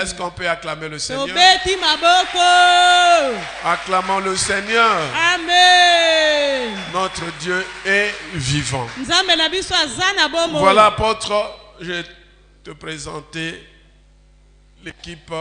Est-ce qu'on peut acclamer le Seigneur? Tobeti maboko. Acclamons le Seigneur. Amen. Notre Dieu est vivant. Nzambe na biso azana bomo. Voilà, apôtre, je vais te présenter l'équipe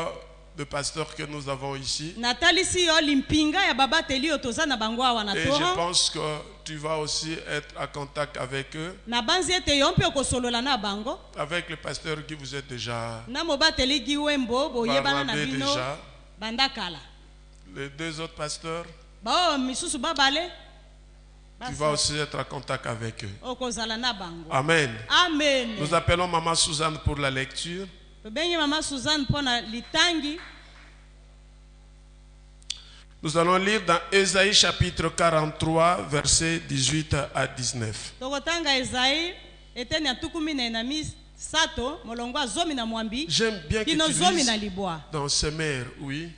de pasteurs que nous avons ici. Natalisi yo limpinga ya baba teli otozana bango awa na Et tora. je pense que tu vas aussi être en contact avec eux. Na banzi ete yo mpe okosolola na bango. Avec le pasteur qui vous êtes déjà. Na moba teli giwembo boyebana na bino. Déjà. Bandakala. Les deux autres pasteurs. Ba misusu babale. Tu vas aussi être en contact avec eux. Okozala na bango. Amen. Amen. Nous appelons Maman Suzanne pour la lecture. Bengi Maman Suzanne pona litangi. Nous allons lire dans Ésaïe chapitre 43, versets 18 à 19. Tokotanga Ésaïe eteni atukumi na sato molongo azomi na mwambi. J'aime bien que kino tu zomi na lises libwa. dans ces mers, oui.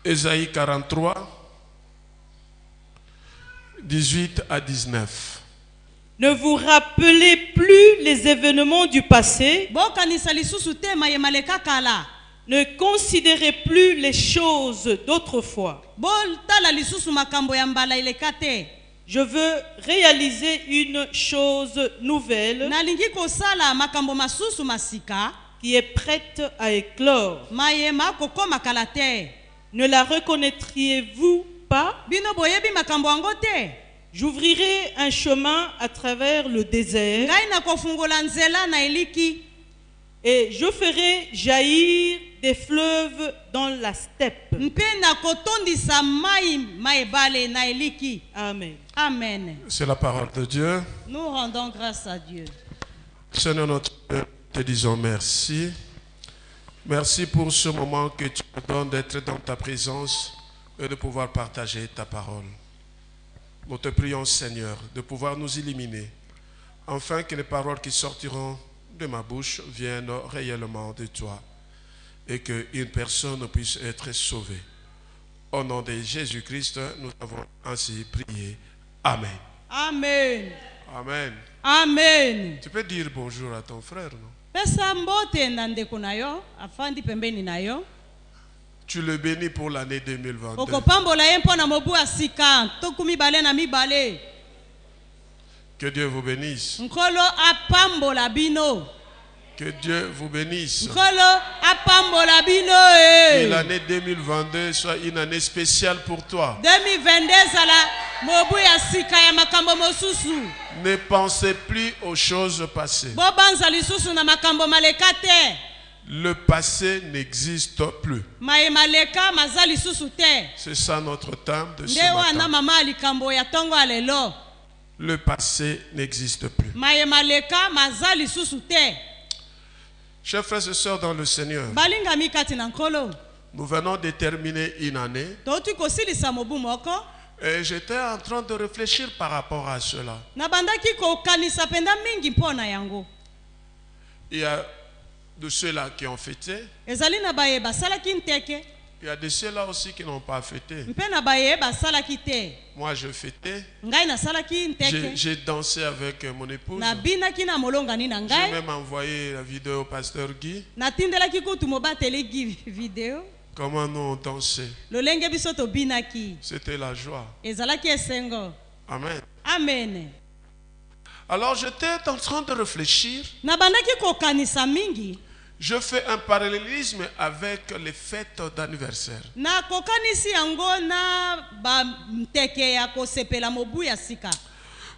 Ésaïe 43, 18 à 19. Ne vous rappelez plus les événements du passé. Ne considérez plus les choses d'autrefois. Je veux réaliser une chose nouvelle qui est prête à éclore. Ne la reconnaîtriez-vous pas? J'ouvrirai un chemin à travers le désert et je ferai jaillir des fleuves dans la steppe. Amen. Amen. C'est la parole de Dieu. Nous rendons grâce à Dieu. Seigneur notre Dieu, te disons merci. Merci pour ce moment que tu nous donnes d'être dans ta présence et de pouvoir partager ta parole. Nous te prions, Seigneur, de pouvoir nous illuminer, afin que les paroles qui sortiront de ma bouche viennent réellement de toi et qu'une personne puisse être sauvée. Au nom de Jésus-Christ, nous avons ainsi prié. Amen. Amen. Amen. Amen. Tu peux dire bonjour à ton frère, non? Tu le bénis pour l'année 2022. Que Dieu vous bénisse. Que Dieu vous bénisse. Que l'année 2022 soit une année spéciale pour toi. Ne pensez plus aux choses passées. Le passé n'existe plus. C'est ça notre thème de ce matin. Le passé n'existe plus. Chers frères et sœurs dans le Seigneur, nous venons de terminer une année et j'étais en train de réfléchir par rapport à cela. Il y a de ceux-là qui ont fêté. Il y a de ceux-là aussi qui n'ont pas fêté. Moi, je fêtais. J'ai dansé avec mon épouse. J'ai même envoyé la vidéo au pasteur Guy. Comment nous on dansait. C'était la joie. Amen. Amen. Alors j'étais en train de réfléchir. Je fais un parallélisme avec les fêtes d'anniversaire.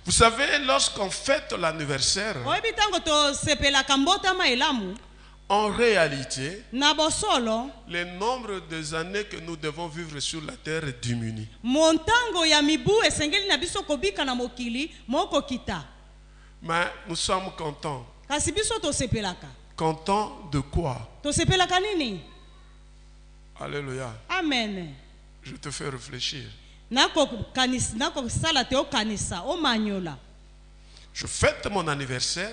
Vous savez, lorsqu'on fête l'anniversaire, en réalité, le nombre des années que nous devons vivre sur la terre diminue. Mais nous sommes contents. Content de quoi? Alléluia. Amen. Je te fais réfléchir. Je fête mon anniversaire.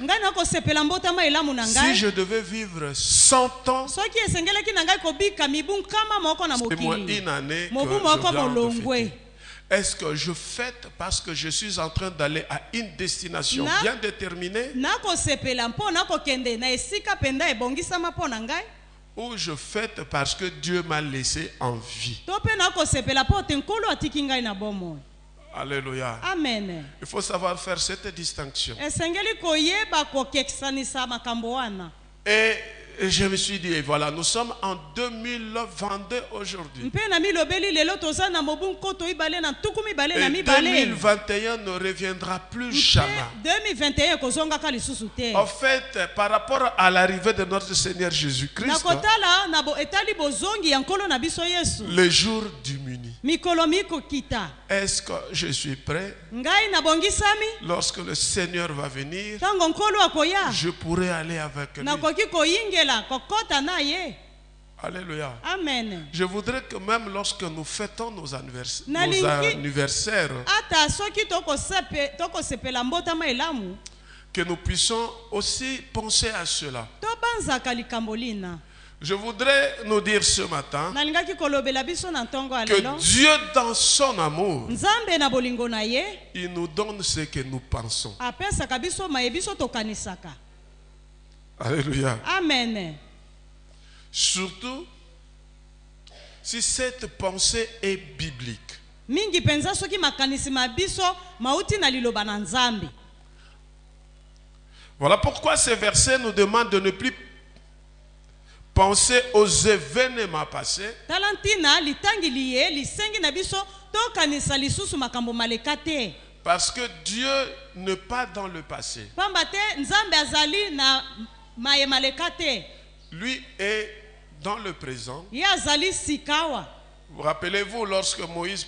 Si je devais vivre 100 ans, c'est moi une année que je viens de fêter. Est-ce que je fête parce que je suis en train d'aller à une destination bien déterminée? nakosepela mpo nakokende na esika penda ebongisama mpo na ngai? Ou je fête parce que Dieu m'a laissé en vie? To mpe nakosepela mpo te nkolo atiki ngai na bomoi? Alléluia. Amen. Il faut savoir faire cette distinction. Esengeli koyeba kokekisanisa makambo wana. Et je me suis dit, et voilà, nous sommes en 2022 aujourd'hui. Mpe na milobeli lelo toza na mobu nkoto ibale na ntuku mibale na Et mibale. 2021 ne reviendra plus jamais. 2021 kozongaka lisusu te. En fait, par rapport à l'arrivée de notre Seigneur Jésus-Christ, nakotala na bo etali bozongi ya nkolo na biso Yesu. le jour du muni. Mikolo mikokita. Est-ce que je suis prêt? Ngai nabongisami. Lorsque le Seigneur va venir, Tango nkolo akoya. je pourrai aller avec lui. Nakoki koyingela kokota na ye. Alléluia. Amen. Je voudrais que même lorsque nous fêtons nos anniversaires, ata soki tokosepela mbotama elamu, que nous puissions aussi penser à cela. tobanzaka likambo lina. Je voudrais nous dire ce matin Nalingaki kolobela biso na ntongo ya que lelo. Dieu, dans son amour, Nzambe na bolingo na ye, il nous donne ce que nous pensons. apesaka biso mayebiso tokanisaka. Alléluia. Amen. Surtout si cette pensée est biblique. Mingi penza soki makanisi mabiso mauti na liloba na Nzambe. Voilà pourquoi ces versets nous demandent de ne plus penser aux événements passés, Talantina litangi liye lisengi na biso tokanisa lisusu makambo maleka te. parce que Dieu n'est pas dans le passé. Pamba te Nzambe azali na maye maleka te. Lui est dans le présent. Ye azali sikawa. Vous rappelez-vous lorsque Moïse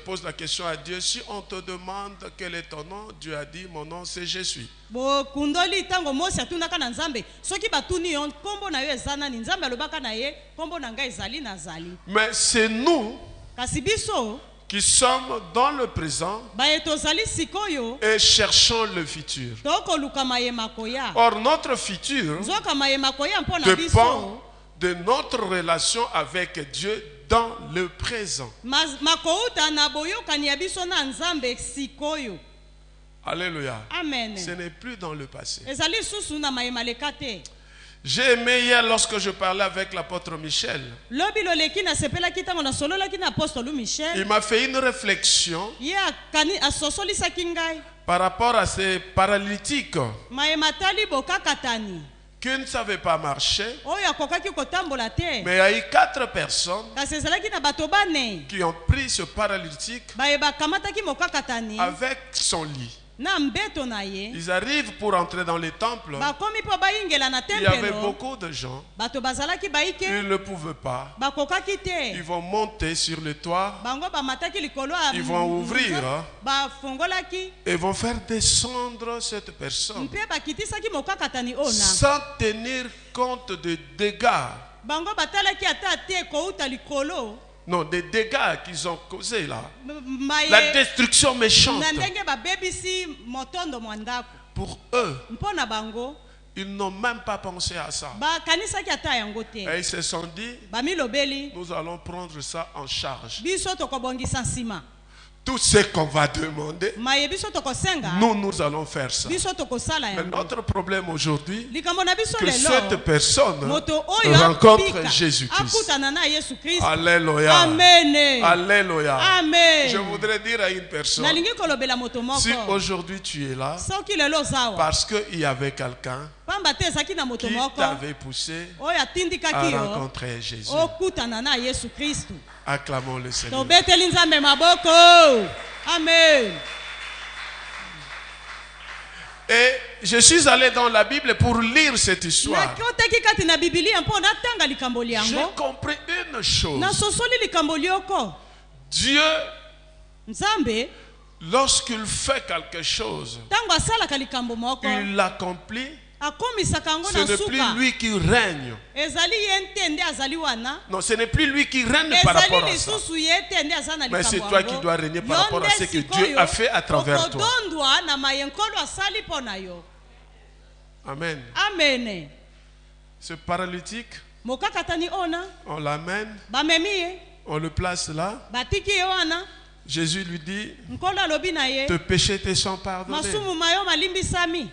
pose la question à Dieu, si on te demande quel est ton nom, Dieu a dit, mon nom c'est je suis. Bo kundoli tango Mose atunaka na Nzambe soki batuni yon kombo na yo ezana ni Nzambe alobaka na ye kombo na ngai ezali na zali. Mais c'est nous Kasi biso qui sommes dans le présent baye tozali sikoyo et cherchons le futur. toko luka maye makoya. Or notre futur Nzoka maye makoya mpo na dépend biso. de notre relation avec Dieu dans le présent. Makouta na boyokani ya biso na Nzambe sikoyo. Alléluia. Amen. Ce n'est plus dans le passé. Ezali susu na maye maleka te. J'ai aimé hier lorsque je parlais avec l'apôtre Michel. Lobi loleki na sepela kitango na sololaki na apostole Michel. Il m'a fait une réflexion Ye akani asosolisaki ngai. par rapport à ces paralytiques Maye matali bokakatani. qui ne savaient pas marcher. Oyo akokaki kotambola te. Mais il y a eu 4 personnes Kasi ezalaki na bato bane. qui ont pris ce paralytique Baye bakamataki mokakatani avec son lit. na mbeto na ye. Ils arrivent pour entrer dans les temples. Bakomi po bayingela na Il y avait tempelo. beaucoup de gens. Bato bazalaki baike. Ils ne pouvaient pas. Bakokaki te. Ils vont monter sur le toit. Bango bamataki likolo ya Ils vont ouvrir bafongolaki et vont faire descendre cette personne mpe bakitisaki mokakatani ona. sans tenir compte des dégâts. Bango batalaki ata te kouta likolo. Non, des dégâts qu'ils ont causés là. Maye La destruction méchante. na ndenge babebisi motondo mwa ndako. Pour eux, Mpo na bango ils n'ont même pas pensé à ça. bakanisaki ata yango te. Et ils se sont dit, Bamilobeli nous allons prendre ça en charge. biso tokobongisa nsima. Tout ce qu'on va demander, Maye biso tokosenga. nous allons faire ça. Biso tokosala Mais yango. notre problème aujourd'hui, Likambo na biso que lelo. cette personne Moto oyo rencontre akupika, Jésus-Christ. akutana na Yesu Kristo. Alléluia. Amen. Alléluia. Amen. Je voudrais dire à une personne, Nalingi kolobela moto moko. si aujourd'hui tu es là, Soki lelo zawa. parce qu'il y avait quelqu'un Pamba te ezaki na moto qui moko. t'avait poussé Oyo à atindikaki yo. rencontrer Jésus. Okutana na Yesu Kristo. Acclamons le Seigneur. Tobeteli Nzambe maboko. Amen. Et je suis allé dans la Bible pour lire cette histoire. Nakotaki kati na Biblia mpo natanga likambo J'ai liango. compris une chose. Nasosoli likambo lioko. Dieu, Nzambe lorsqu'il fait quelque chose, tango asalaka likambo moko. il l'accomplit. Akomisaka yango Ce na n'est plus suka. lui qui règne. Ezali ye nte nde azali wana. Non, ce n'est plus lui qui règne par rapport Ezali à ça. lisusu ye te nde aza na Mais likambo c'est yango. toi qui dois régner par rapport à ce que Dieu a fait à travers toi. Okodondwa na mayenkolo asali mpo na yo. Amen. Amen. Ce paralytique, Mokakatani ona. on l'amène, Bamemi ye. On le place là. batiki ye wana. Jésus lui dit, Nkolo alobi na ye, tes péchés te sont pardonnés. masumu mayo malimbisami.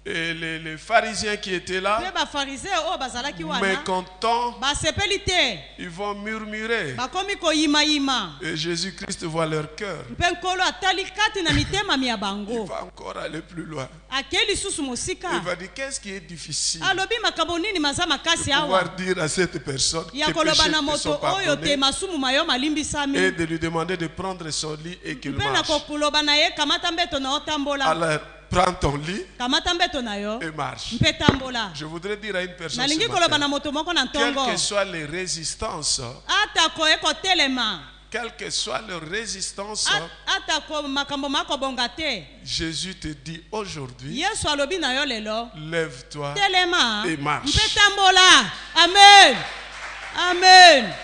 Et les pharisiens qui étaient là, Pe ba farisee o bazalaki wana. mécontents, Ba sepeli te. ils vont murmurer. Ba komi ko yima. Et Jésus-Christ voit leur cœur. Mpe nkolo atali kati na mitema mi ya Il bango. va encore aller plus loin. Akeli susu mosika. Il va dire, qu'est-ce qui est difficile Alobi makambo nini maza makasi awa. pouvoir dire à cette personne Ya tes koloba péchés na te moto sont oyo te pardonnés masumu mayo malimbisami. et de lui demander de prendre son lit et qu'il Mpe na marche. kokoloba na ye kamata mbeto na otambola. Alors, prends ton lit Kamata mbeto na yo. et marche. Mpe tambola. Je voudrais dire à une personne Nalingi ce koloba matin, na moto moko na quelles ntongo. que soient les résistances, Atako eko telema. quelle que soit leur résistance, Atako makambo mako bonga te. Jésus te dit aujourd'hui, Yesu alobi na yo lelo. lève-toi Telema. et marche. Mpe tambola. Amen. Amen.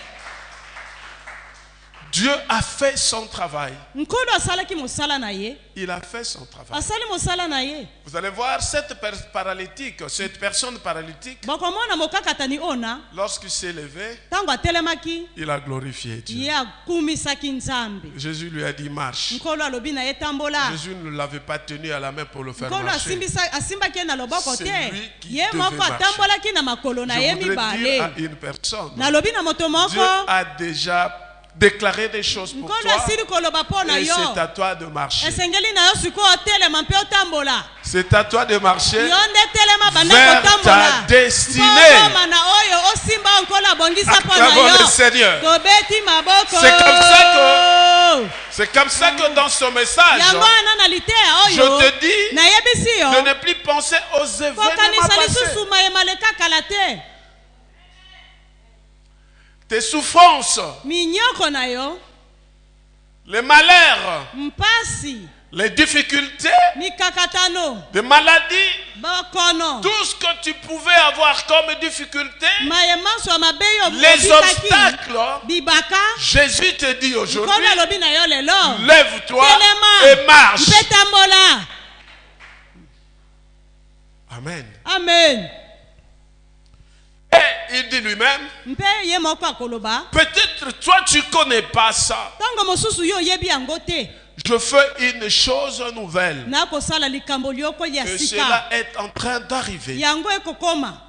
Dieu a fait son travail. Nkolo asalaki mosala na ye. Il a fait son travail. Asali mosala na ye. Vous allez voir cette personne paralytique, Bokomona mokakatani ona. lorsqu'il s'est levé, Tango atelemaki. il a glorifié Dieu. Ye akumisaki nzambe. Jésus lui a dit marche. Nkolo alobi na ye tambola. Jésus ne l'avait pas tenu à la main pour le faire Nkolo marcher. asimbaki ye na loboko C'est te. lui qui Ye devait moko marcher. atambolaki na makolo na ye Je voudrais dire à mibale. une personne, Nalobi na moto Dieu moko. a déjà déclaré des choses pour Nkolo toi asili koloba mpo na et yo. c'est à toi de marcher. Esengeli na yo sikoyo otelema mpe otambola. C'est à toi de marcher Yo nde telema banda vers ta kotambola. destinée. Okoma na oyo osimba nkolo abongisa mpo na Acclamons le yo. Seigneur. Tobeti maboko. C'est comme ça C'est comme ça que dans ce message, yango wana na litea je oyo te dis nayebisi yo de ne plus penser aux événements kokanisa passés. lisusu mayema leka kala te. Tes souffrances, Minyoko na yo, les malheurs, mpasi, les difficultés, mikakatano, les maladies, bokono, tout ce que tu pouvais avoir comme difficulté, mayema so mabeyo les obstacles, bibaka. Jésus te dit aujourd'hui, Nkolo alobi na yo lelo. lève-toi Telema. et marche. Mpe tambola. Amen. Amen. Et il dit lui-même, Mpe ye moko akoloba. peut-être toi tu connais pas ça. Tango mosusu yo yebi yango te. Je fais une chose nouvelle. Na kosala likambo lioko ya Et sika. cela est en train d'arriver. Yango ekokoma.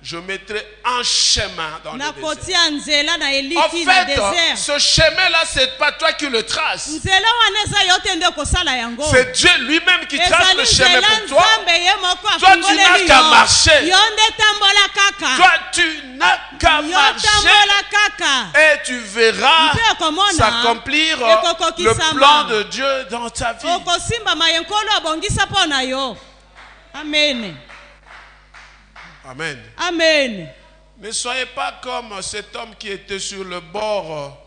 Je mettrai un chemin dans le Na désert. kotia nzela na En eliki na fait, désert. ce chemin-là, c'est pas toi qui le traces. Nzela wana eza yo te nde kosala yango. C'est Dieu lui-même qui trace Ezali le chemin nzela pour toi. Nzambe ye moko Toi, tu n'as afungoleli qu'à yo. marcher. Yo nde tambola kaka. Toi, tu n'as qu'à Yo marcher tambola kaka. et tu verras Mpe okomona s'accomplir ekokokisama. le plan de Dieu dans ta vie. Okosimba mayenkolo abongisa mpo na yo. Amen. Amen. Amen. Ne soyez pas comme cet homme qui était sur le bord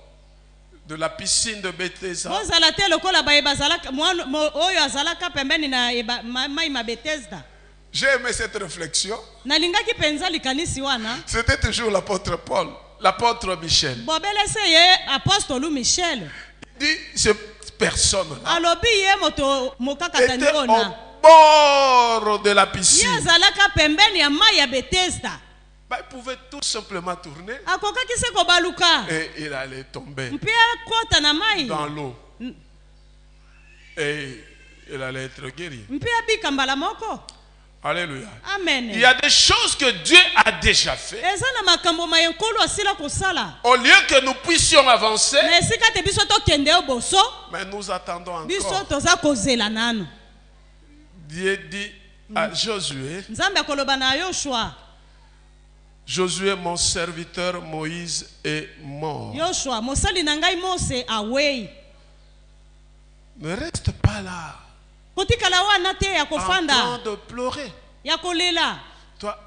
de la piscine de Bethesda. Ozala te lokola baye bazalaka oyo azalaka pembeni na mai ma Bethesda. J'ai aimé cette réflexion. Nalingaki penza likanisi wana. C'était toujours l'apôtre Paul, l'apôtre Michel. Bobelese ye apostole Michel. Il dit, cette personne-là Alobi ye moto mokakatani était au ona. bord de la Ye piscine. azalaka pembeni ya mai ya Bethesda. Bah, il pouvait tout simplement tourner Akokaki se kobaluka. et il allait tomber Mpe akota na mai. dans l'eau. Et il allait être guéri. Mpe abika mbala moko. Alléluia. Amen. Il y a des choses que Dieu a déjà fait. Eza na makambo mayenkolo asila kosala. Au lieu que nous puissions avancer, Na esika te biso tokende yo boso. mais nous attendons Biso encore. toza kozela nano. Dieu dit à Josué, Nzambe akoloba na Yoshua. Josué, mon serviteur Moïse est mort. Yoshua, mosali na ngai Mose awei. Ne reste pas là Kotikala wana te ya en train kofanda. de pleurer. Ya kolela. Toi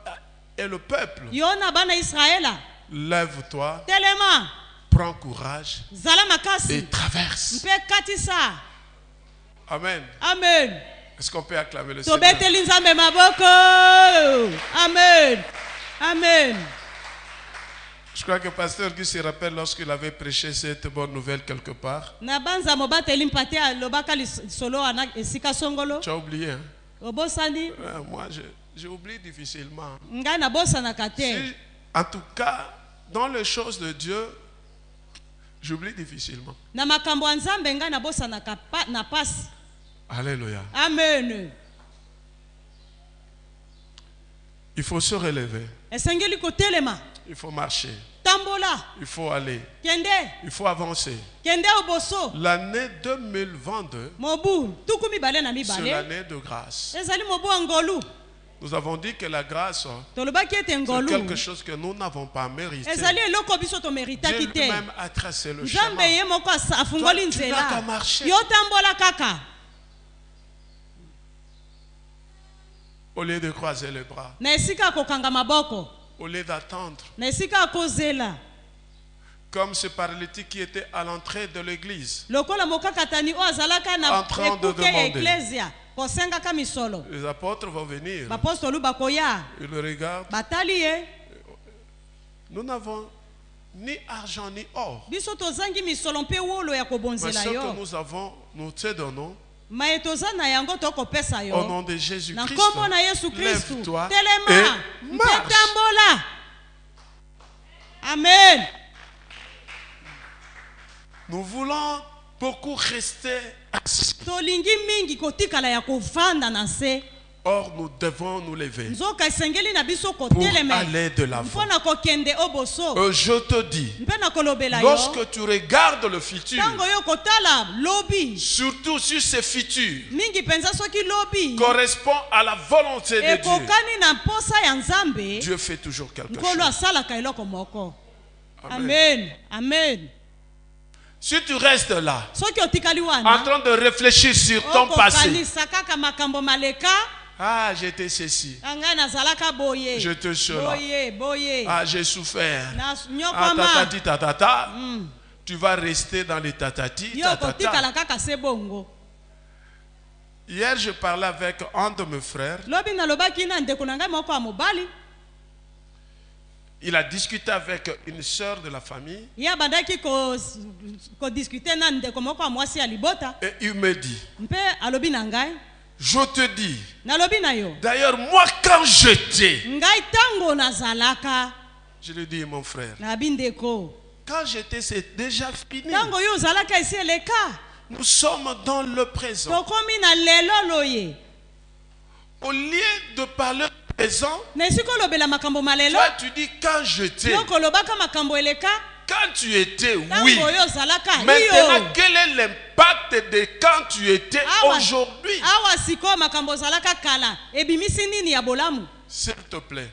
et le peuple, Yona bana Israela. lève-toi, Telema. prends courage Zala et makasi. traverse. Mpe katisa. Amen. Amen. Est-ce qu'on peut acclamer le Seigneur? Tobeteli Nzambe maboko. Amen. Amen. Je crois que pasteur Gus se rappelle lorsqu'il avait prêché cette bonne nouvelle quelque part. Na banza mobateli mpate alobaka solo ana esika songolo. Tu as oublié, hein? Obosani. Moi, j'oublie difficilement. Nga na bosa na kate. En tout cas, dans les choses de Dieu, J'oublie difficilement. Na makambo ya Nzambe ngai nabosanaka na pasi. Alléluia. Amen. Il faut se relever. Esengeli kotelema. Il faut marcher. Tambola. Il faut aller. Kende. Il faut avancer. Kende oboso. L'année 2022, Mobu. Tukumi bale na mi c'est bale. l'année de grâce. Ezali mobu angolu. Nous avons dit que la grâce, Tolobaki ete c'est ngolu. quelque chose que nous n'avons pas mérité. Ezali eloko biso to merita Dieu kite. lui-même a tracé le Nzambe chemin. ye moko afungoli Toi, tu n'as nzela. qu'à marcher. Yo tambola kaka. Au lieu de croiser les bras, Na esika kokanga maboko. au lieu d'attendre, Na esika kozela. comme ce paralytique qui était à l'entrée de l'église. Lokola mokakatani o azalaka na En train de ekuke ya demander. eklesia. Kosengaka misolo. Les apôtres vont venir. Bapostolu bakoya. Ils le regardent. Batali ye. Nous n'avons ni argent ni or. Biso tozangi misolo mpe wolo ya Mais kobonzela ce que yo. nous avons, nous te donnons. Maye toza na yango tokopesa Au yo. nom de Na Jésus-Christ, nkombo na Yesu Kristu. lève-toi Telema. et marche. Mpetambola. Amen. Nous voulons beaucoup rester assis. Tolingi mingi kotikala ya kovanda na se. Or, nous devons nous lever Nzoka esengeli na biso pour kotelema. aller de l'avant. Mpona kokende oboso. Je te dis, Mpe na kolobela yo. lorsque tu regardes le futur, Tango yo kotala lobi. surtout si ce futur Mingi penza soki lobi. correspond à la volonté de Dieu, Ekokani na mposa ya Nzambe. Dieu fait toujours quelque Nkolo chose. asalaka eloko moko. Amen. Amen. Amen. Si tu restes là, Soki otikali en wana. train de réfléchir sur ton passé, Okokanisa kaka makambo maleka. ah, j'étais ceci, Ngai nazalaka boye. j'étais cela, Boye. ah, j'ai souffert, Na ah, nyokama. tatati tatata, tu vas rester dans les tatati Yo tatata. kotikala kaka se bongo. Hier, je parlais avec un de mes frères. Lobi nalobaki na ndeko na ngai moko ya mobali. Il a discuté avec une sœur de la famille Ya bandaki discuter na ndeko moko ya mwasi ya libota. et il me dit, Mpe alobi na ngai. je te dis, Nalobi na yo. d'ailleurs, moi quand j'étais, Ngai tango nazalaka. je lui dis, mon frère, Na bindeko. quand j'étais, c'est déjà fini. Tango yo ozalaka esi eleka. Nous sommes dans le présent. Tokomi na lelo loye. Au lieu de parler du présent, Na esika olobela makambo malelo. toi tu dis quand j'étais. Yo kolobaka makambo eleka. Quand tu étais, Tango oui. yo ozalaka. Maintenant, Iyo. quel est l'impact de quand tu étais Awa. aujourd'hui? Awa siko makambo ozalaka kala. Ebimisi nini ya bolamu. S'il te plaît,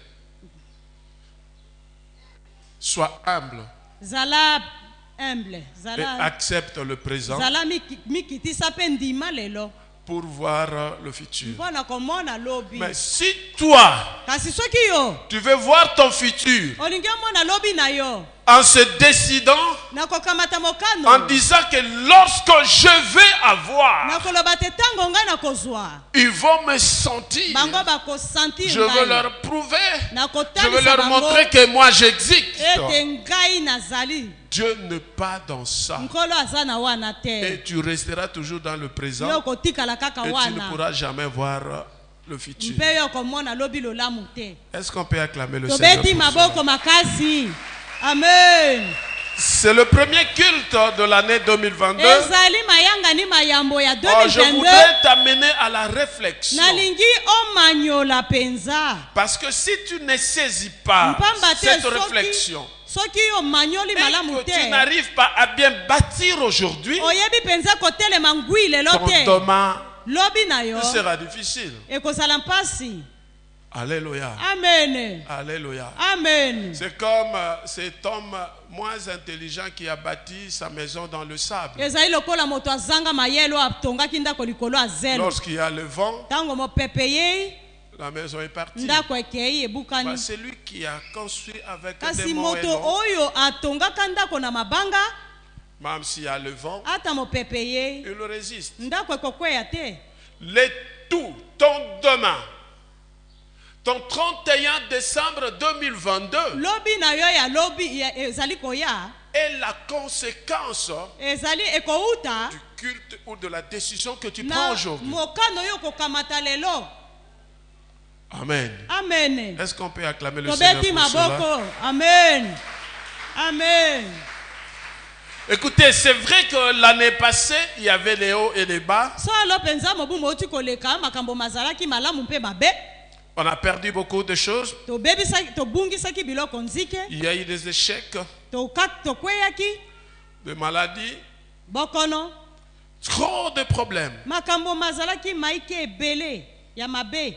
sois humble Zala humble. et Zala. accepte le présent Zala mikitisa pe ndima lelo. pour voir le futur. Mpona komona lobi. Mais si toi, Kasi soki yo. tu veux voir ton futur Olingi omona lobi na yo. en se décidant, Nakokamata mokano. en disant que lorsque je vais avoir, Nakoloba te tango ngai nakozwa. ils vont me sentir. Bango bakosentir Je veux ngai. leur prouver. Je Nakotalisa veux leur bango montrer que moi j'existe. ete ngai nazali. Dieu n'est pas dans ça. Nkolo aza na wana Et te. tu resteras toujours dans le présent. Yo kotikala kaka Et tu ne wana. pourras jamais voir le futur. Mpe yo komona lobi lolamu te. Est-ce qu'on peut acclamer le Seigneur Tobeti pour maboko cela? makasi. Amen. C'est le premier culte de l'année 2022. Ezali mayanga ni mayambo ya Oh, je 2022. voudrais t'amener à la réflexion. Nalingi omanyola penza. Parce que si tu ne saisis pas Mpamba te cette soki- réflexion Soki omanyoli et malamu que tu te. n'arrives pas à bien bâtir aujourd'hui, Oyebi penza kotelema ngwi lelo ton te. demain Lobi na yo. sera difficile. Ekozala mpasi. Alléluia. Amen. Alléluia. Amen. C'est comme cet homme moins intelligent qui a bâti sa maison dans le sable. Ezali lokola moto azanga mayelo atongaki ndako likolo azelo. Lorsqu'il y a le vent, Tango mopepe yei, la maison est partie. ndako ekei ebukani. C'est lui qui a construit avec des Kasi moellons. moto oyo atongaka ndako na mabanga, Même s'il y a le vent, ata mopepe yei, il résiste. ndako ekokweya te. Tout, ton demain, ton 31 décembre 2022 Lobi na yo ya lobi ezali koya, est la conséquence ezali ekouta du culte ou de la décision que tu prends na aujourd'hui. mokano yo kokamata lelo. Amen. Amen. Est-ce qu'on peut acclamer le Seigneur Tobeti pour cela? maboko. Amen. Amen. Écoutez, c'est vrai que l'année passée, il y avait les hauts et les bas. solo penza mobu moti koleka makambo mazalaki malamu mpe mabe On a perdu beaucoup de choses. tobungisaki biloko nzike Il y a eu des échecs, tokweyaki des maladies, bokono trop de problèmes. makambo mazalaki maiki ebele ya mabe.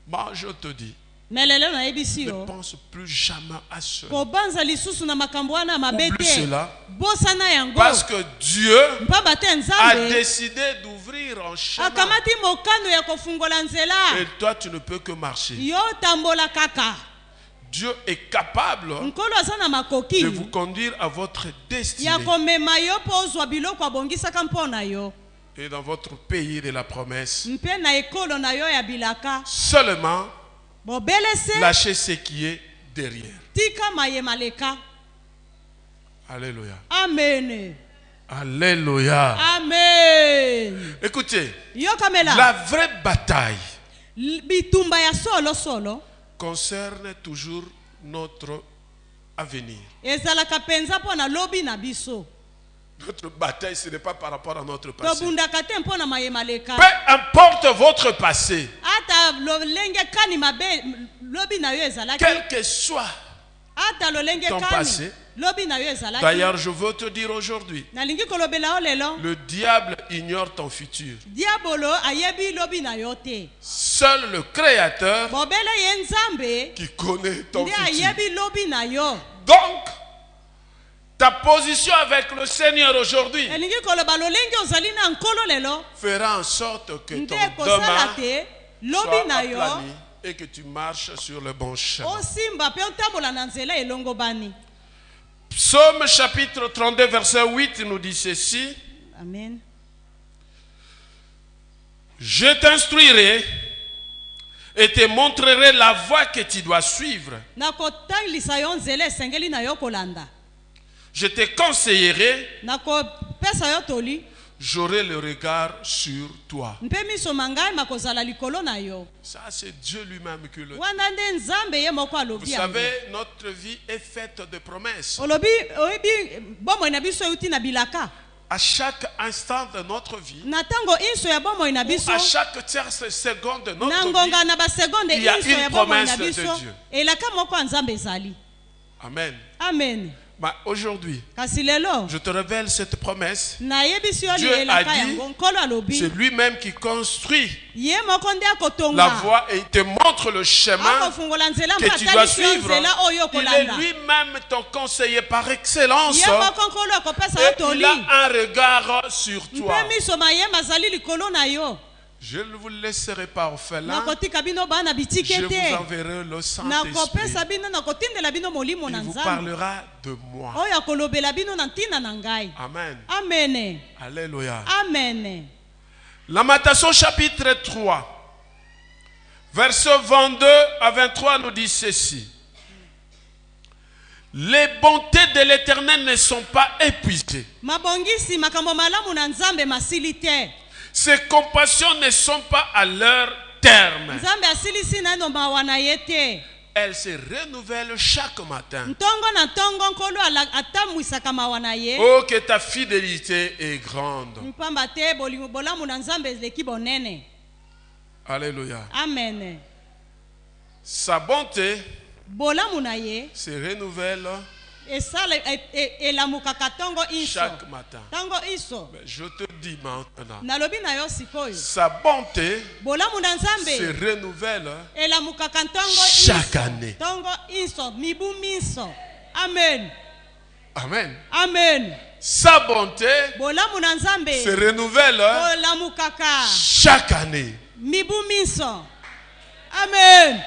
Moi, je te dis, me lelo nayebisi ne yo pense plus jamais à cela. kobanza lisusu na makambo wana mabe Oublie te cela. bosana yango Parce que Dieu mpamba te a nzambe décidé d'ouvrir un chemin. akamati mokano ya kofungola nzela Et toi, tu ne peux que marcher. yo tambola kaka. Dieu est capable nkolo aza na makoki de vous conduire à votre destinée ya komema yo mpo ozwa biloko abongisaka mpo na yo et dans votre pays de la promesse. mpe na ekolo na yo ya bilaka. Seulement, bobelese lâchez ce qui est derrière. tika mayema leka. Alléluia. Amen. Alléluia. Amen. Écoutez, yokamela la vraie bataille bitumba ya solo solo concerne toujours notre avenir. ezalaka penza mpo na lobi na biso. Notre bataille, ce n'est pas par rapport à notre passé. tobundaka te mpo na mayema leka. Peu importe votre passé, ata lolenge kani mabe lobi na yo ezalaki quel que soit. ata lolenge ton kani passé. lobi na yo ezalaki. D'ailleurs, je veux te dire aujourd'hui, nalingi kolobela yo lelo le diable ignore ton futur. diabolo ayebi lobi na yo te. Seul le Créateur bobele ye nzambe qui connaît ton nde futur. ayebi lobi na yo. Donc, ta position avec le Seigneur aujourd'hui elingi koloba lolenge ozali na nkolo lelo fera en sorte que nde ton ekosala demain te lobi soit na yo aplani et que tu marches sur le bon chemin. osimba mpe otambola na nzela elongo bani. Psaume chapitre 32 verset 8 nous dit ceci: Amen. Je t'instruirai et te montrerai la voie que tu dois suivre. nakotalisa yo nzela esengeli na yo kolanda. Je te conseillerai, nakopesa yo toli j'aurai le regard sur toi. mpe miso mangai makozala likolo na yo. Ça, c'est Dieu lui-même qui le dit. wana nde nzambe ye moko Vous alobi yango. savez, notre vie est faite de promesses. olobi oyebi bomoi na biso euti na bilaka. À chaque instant de notre vie, na ntango inso ya bomoi na biso à chaque tierce seconde de na notre ngonga vie, na basegonde il y a inso une ya bomoi promesse na de biso Dieu. elaka moko ya nzambe ezali. Amen. Amen. Mais aujourd'hui, kasi lelo je te révèle cette promesse. nayebisi yo Dieu a elaka dit, yango nkolo alobi c'est lui-même qui construit ye moko nde la akotonga voie et il te montre le chemin akofungola nzela mpo que tu dois atalisi yo suivre. nzela oyo Il est okolanda. lui-même ton conseiller par excellence. ye moko nkolo akopesa yo Et il toli a un regard sur toi. mpe miso mayema azali likolo na yo. Je ne vous laisserai pas orphelin. nakotika bino bana bitike Je vous te enverrai le Saint-Esprit. nakopesa bino nakotindela bino molimo na Il vous nzambe parlera de moi. oyo akolobela bino na ntina na ngai. Amen. Amen. Alléluia. Amen. Lamentation chapitre 3, versets 22 à 23 nous dit ceci. Les bontés de l'Éternel ne sont pas épuisées. mabongisi makambo malamu na nzambe masili te. Ses compassions ne sont pas à leur terme. nzambe asilisi nano mawa na ye te. Elles se renouvellent chaque matin. ntongo na ntongo nkolo atambwisaka mawa na ye. Oh, que ta fidélité est grande. mpamba te bolamu na nzambe eleki bonene. Alléluia. Amen. Sa bonté bolamu na ye se renouvelle esala elamukaka ntongo inso. chaque matin. ntango inso Mais je te dis maintenant, nalobi na yo sikoyo sa bonté bolamu na se nzambe renouvelle elamukaka ntongo chaque inso. année. ntongo inso mibu minso. Amen. Amen. Amen. Sa bonté bolamu na nzambe se renouvelle bolamukaka chaque année. mibu minso. Amen.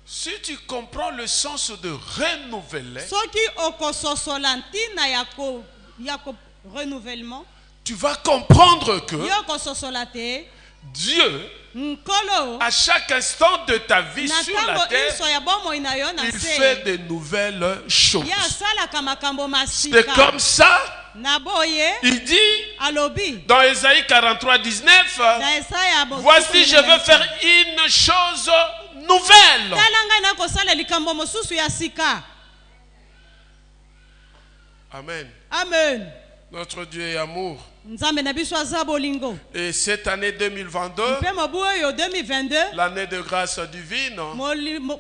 Si tu comprends le sens de renouveler, soki okososola ntina ya ko renouvellement tu vas comprendre que yo okososola te Dieu, nkolo à chaque instant de ta vie na sur la ntango terre, inso ya bomoi na yo na il fait se de nouvelles choses. ye asalaka makambo C'est masika. comme ça, na boye il dit alobi dans Ésaïe 43, 19, na Esaya voici, je veux faire une chose nouvelle. tala ngai nakosala likambo mosusu ya sika. Amen. Amen. Notre Dieu est amour. Nzambe na biso aza bolingo. Et cette année 2022, Mpe mobu oyo 2022 l'année de grâce divine,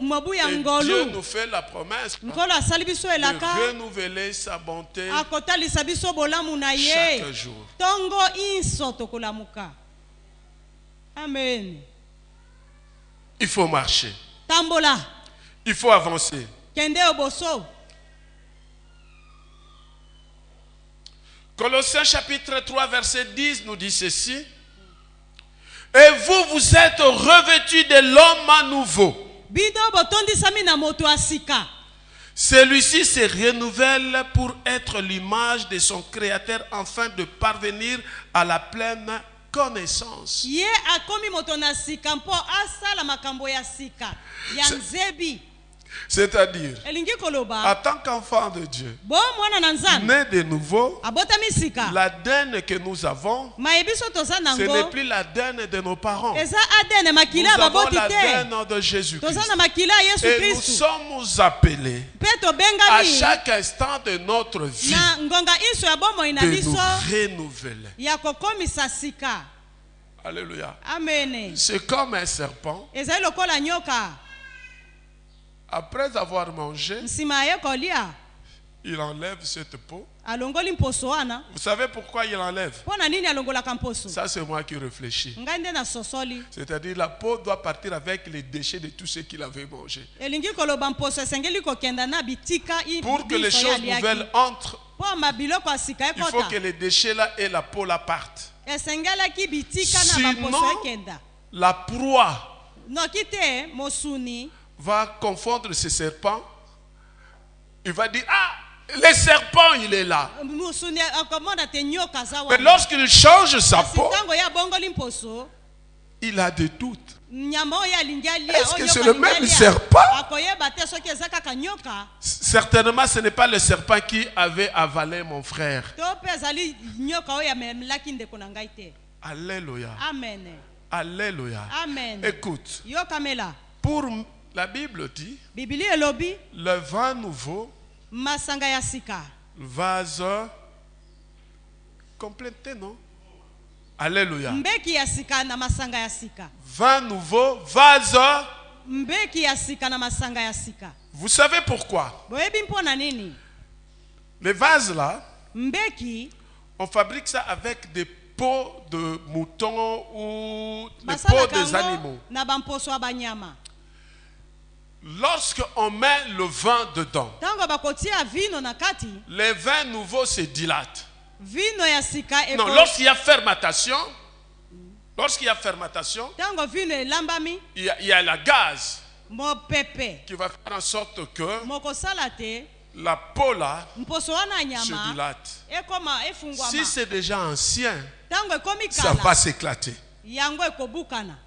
mobu ya et Dieu ngolu nous fait la promesse nkolo asali biso de elaka renouveler sa bonté akotalisa biso bolamu na ye chaque jour. ntongo inso tokolamuka. Amen. Il faut marcher. Tambola Il faut avancer. kende oboso. Colossiens chapitre 3 verset 10 nous dit ceci. Et vous, vous êtes revêtus de l'homme nouveau. Bido botondisami na moto asika. Celui-ci se renouvelle pour être l'image de son créateur afin de parvenir à la pleine connaissance. Ye akomi moto na sika mpo asala makambo ya sika ya nzebi. C'est-à-dire, Elingi koloba en tant qu'enfant de Dieu, bo mwana na nzambe né de nouveau, abotami sika l'ADN que nous avons, mayebiso toza ce n'est nango plus l'ADN de nos parents. eza ADN Nous makila avons baboti te l'ADN de Jésus-Christ. toza na makila ya Yesu Et nous Kristu sommes appelés mpe à tobengami chaque instant de notre vie na ngonga inso ya bomoi na de nous biso renouveler. ya kokomisa sika. Alléluia. Amen. C'est comme un serpent. Ezali lokola nyoka Après avoir mangé, nsima ye kolia il enlève cette peau. alongoli mposo wana. Vous savez pourquoi il enlève? Mpo na nini alongolaka mposo? Ça, c'est moi qui réfléchis. Ngai nde na sosoli. C'est-à-dire la peau doit partir avec les déchets de tout ce qu'il avait mangé. Elingi koloba mposo esengeli kokenda na bitika Pour que les choses nouvelles entrent, mpo mabiloko ya sika il faut que ekota les déchets là et la peau là partent. esengelaki bitika na bamposo Sinon, ekenda. la proie Noki te mosuni va confondre ce serpent. Il va dire, ah, le serpent, il est là. mosuni akomona te nyoka aza Mais wana. lorsqu'il change sa Kasi peau, ntango ye abongoli mposo il a des doutes. nyama oyo alingi alia Est-ce que oyo c'est nyoka le même alingi alia, serpent? akoyeba te soki eza kaka nyoka Certainement, ce n'est pas le serpent qui avait avalé mon frère. to mpe ezali nyoka oyo amelaki ndeko na ngai te. Alléluia. Amen. Alléluia. Amen. Écoute, yokamela pour la Bible dit, bibili elobi le vin nouveau, masanga ya sika vase complété, non? Alléluia. mbeki ya sika na masanga ya sika. Vin nouveau, vase. Mbeki ya sika na masanga ya sika. Vous savez pourquoi? Boyebi mpo na nini? Les vases là, Mbeki on fabrique ça avec des peaux de moutons ou des peaux basalaka des yango animaux. na bamposo ya banyama. Lorsqu'on met le vin dedans, Ntango bakotia vino na kati, les vins nouveaux se dilatent. vino ya sika Non, lorsqu'il y a fermentation, ntango vino elambami il y a la gaz mopepe qui va faire en sorte que mokosala te la peau là mposo wana ya se nyama dilate. ekoma efungwama. Si c'est déjà ancien, Ntango ekomi ça va kala s'éclater. yango ekobukana.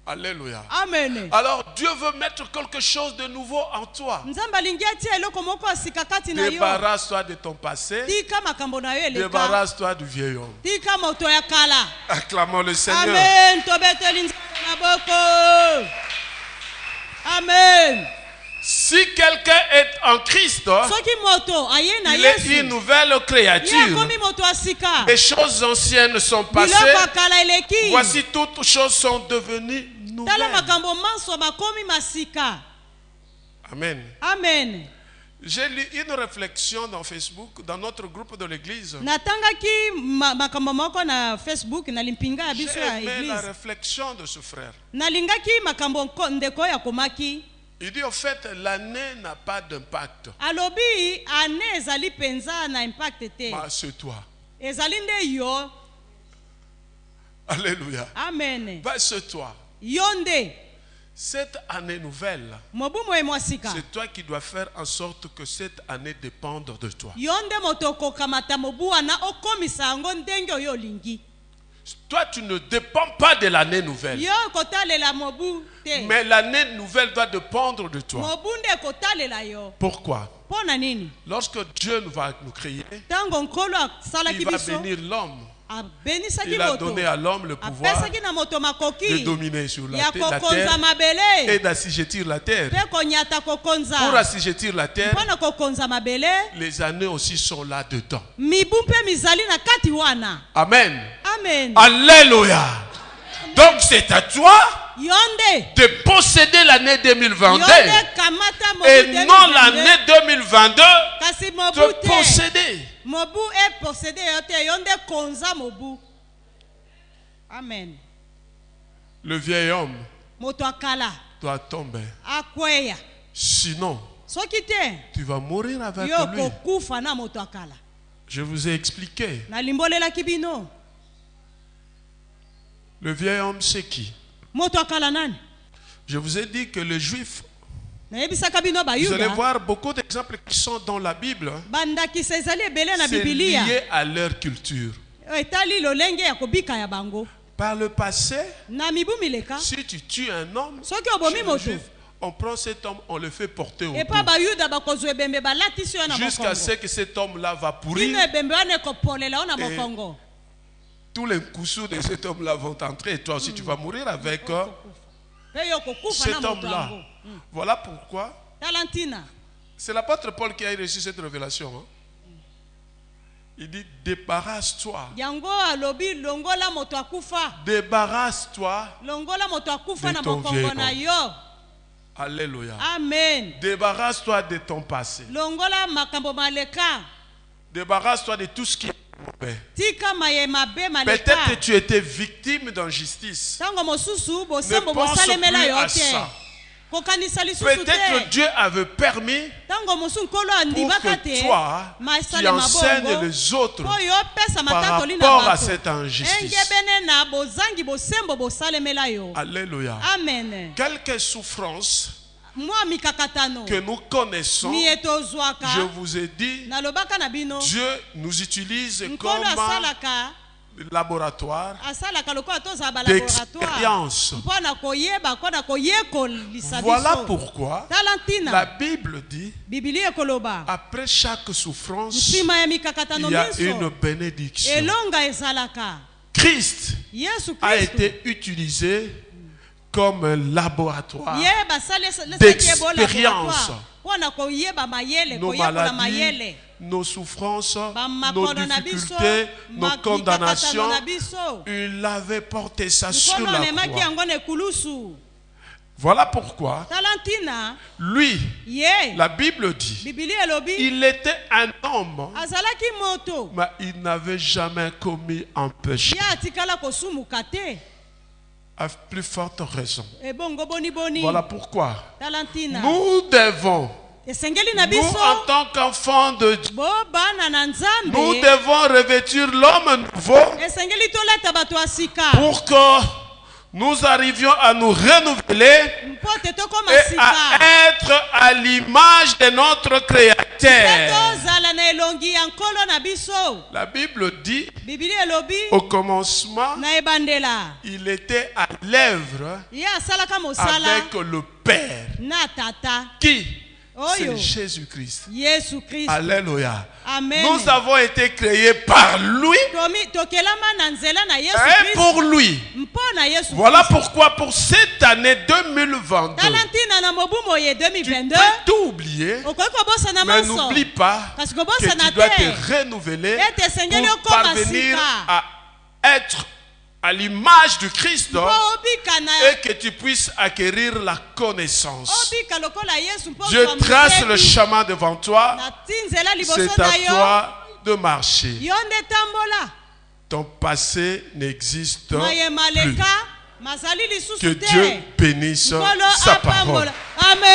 Alléluia. Amen. Alors Dieu veut mettre quelque chose de nouveau en toi. Nzambe alingi atia eloko moko ya sika kati na yo. Débarrasse-toi de ton passé. Tika makambo na yo eleka. Débarrasse-toi du vieil homme. Tika moto ya kala. Acclamons le Seigneur. Amen. Tobeteli Nzambe na boko. Amen. Si quelqu'un est en Christ, Soki moto aye na il est Yesu. une nouvelle Ye créature. akomi moto ya sika. Les choses anciennes sont passées. Biloko ya kala eleki. Voici toutes choses sont devenues Tala nouvelles. makambo manso bakomi masika. Amen. Amen. J'ai lu une réflexion dans Facebook, dans notre groupe de l'église. Natangaki makambo moko na Facebook na limpinga ya J'ai biso ya aimé la église. réflexion de ce frère. Nalingaki makambo ndeko ya komaki. Il dit au fait, l'année n'a pas d'impact. Alobi ane ezali penza na impact te. Mais c'est toi. Ezali nde yo. Alléluia. Amen. Bah, c'est toi. Yo nde. Cette année nouvelle, Mobu moye mwasika. c'est toi qui dois faire en sorte que cette année dépende de toi. Yo nde moto kokamata mobu wana okomisa yango ndenge oyo olingi. Toi, tu ne dépends pas de l'année nouvelle. Yo kotalela mobu te. Mais l'année nouvelle doit dépendre de toi. Mobu nde kotalela yo. Pourquoi? Pona nini? Lorsque Dieu va nous créer, Tango nkolo asalaki il va biso. bénir l'homme. abenisaki Il a moto donné à l'homme le pouvoir apesaki na moto de makoki dominer sur la ya terre kokonza et mabele d'assujettir la terre. mpe konyata kokonza Pour assujettir la terre, mpona kokonza mabele les années aussi sont là-dedans. mibu mpe mizali na kati wana. Amen. Amen. Alléluia. Donc c'est à toi Yonde de posséder l'année 2022 yonde kamata mobu et non 2022, l'année 2022 kasi mobu de te posséder. mobu e possédé yo te yonde konza mobu. Amen. Le vieil homme Moto akala doit tomber. akweya Sinon, soki te tu vas mourir avec yo lui. kokufa na moto akala. Je vous ai expliqué. Nalimbolelaki bino. Le vieil homme, c'est qui? Moto akala nani? Je vous ai dit que les Juifs, Nayebisaka bino vous allez bayuda voir beaucoup d'exemples qui sont dans la Bible. bandakisa ezali ebele na C'est bibilia lié à leur culture. etali lolenge ya kobika ya bango. Par le passé, Na mibu mileka si tu tues un homme, soki obomi chez les moto Juifs, on prend cet homme, on le fait porter au epa dos. bayuda bakozwa ebembe balatisi yo na Jusqu'à ce mokongo que cet homme-là va kino pourrir. ebembe wana ekopolela yo na Et mokongo. Tous les coussous de cet homme-là vont entrer. Et toi aussi, tu vas mourir avec Mpe yo kokufa na cet moto homme-là. yango. Voilà pourquoi Talantina c'est l'apôtre Paul qui a reçu cette révélation. Hein. Il dit, débarrasse-toi. yango alobi longola moto akufa Débarrasse-toi. longola moto akufa De na ton mokongo vieil na homme. yo. Alléluia. Amen. Débarrasse-toi de ton passé. Longola makambo maleka Débarrasse-toi de tout ce qui est mauvais. tika maye mabe Peut-être maleka. que tu étais victime d'injustice. Tango mosusu Ne bosembo pense bosalemela plus yo à te ça. kokanisa lisusu Peut-être te Dieu avait permis tango mosusu nkolo pour andimaka que te toi, tu masalema enseignes bongo les autres mpo yo opesa par matatoli na rapport à bato cette injustice. engebene na bozangi bosembo bosalemela yo. Alléluia. Amen. Quelques souffrances Mwa mikakatano que nous connaissons, miye tozwaka je vous ai dit, nalobaka na bino Dieu nous utilise nkolo comme asalaka laboratoire asalaka lokola tozala balaboratoire d'expérience. mpo na koyeba mpo na koyekolisa Voilà biso. pourquoi Tala la ntina Bible dit, biblia ekoloba après chaque souffrance, nsima ya mikakatano il y a une miso bénédiction. elonga ezalaka. Christ Yesu a Kristo été utilisé comme un laboratoire ye basalesaki d'expérience. ebolaboratoire mpo na koyeba mayele Nos koyekola maladies, mayele nos souffrances, nos bamakono na biso difficultés, nos mikakatano condamnations. na biso Il avait porté ça sur nkolo la amemaki croix. yango na ekulusu. Voilà pourquoi Tala ntina lui, ye la Bible dit, bibilia elobi il était un homme, azalaki moto mais il n'avait jamais commis un péché. ye atikala kosumuka te À plus forte raison. ebongo boni Voilà pourquoi tala ntina nous devons, esengeli na nous en biso tant qu'enfants de Dieu, bobana na nous nzambe devons revêtir l'homme nouveau esengeli tolata bato ya sika pour que nous arrivions à nous renouveler mpo te tokoma et sika à être à l'image de notre mpe Créateur. tozala na elongi ya nkolo na biso. La Bible dit, Bibilia elobi au commencement, na ebandela il était à l'œuvre ye asalaka mosala avec le Père. na tata Qui? C'est oyo Jésus-Christ. yesu kristo. Alléluia. Amen. Nous avons été créés par lui tokelama na nzela na yesu et kristo pour lui. mpo na yesu Voilà kristo. pourquoi pour cette année 2022, tala ntina na mobu moye tu 2022 peux tout oublier, okoki kobosana mais moso n'oublie pas kasi que kobosana tu dois te te renouveler ete esengeli pour okoma parvenir sika à être à l'image du Christ mpo obika na et que tu puisses acquérir la connaissance. obika lokola yesu mpo Dieu ozwa trace le motebi. chemin devant toi, na ti nzela liboso c'est na à yo toi de marcher. yo nde tambola Ton passé n'existe maye plus. maleka mazali lisusu Que te Dieu bénisse nkolo sa parole. apambola amen.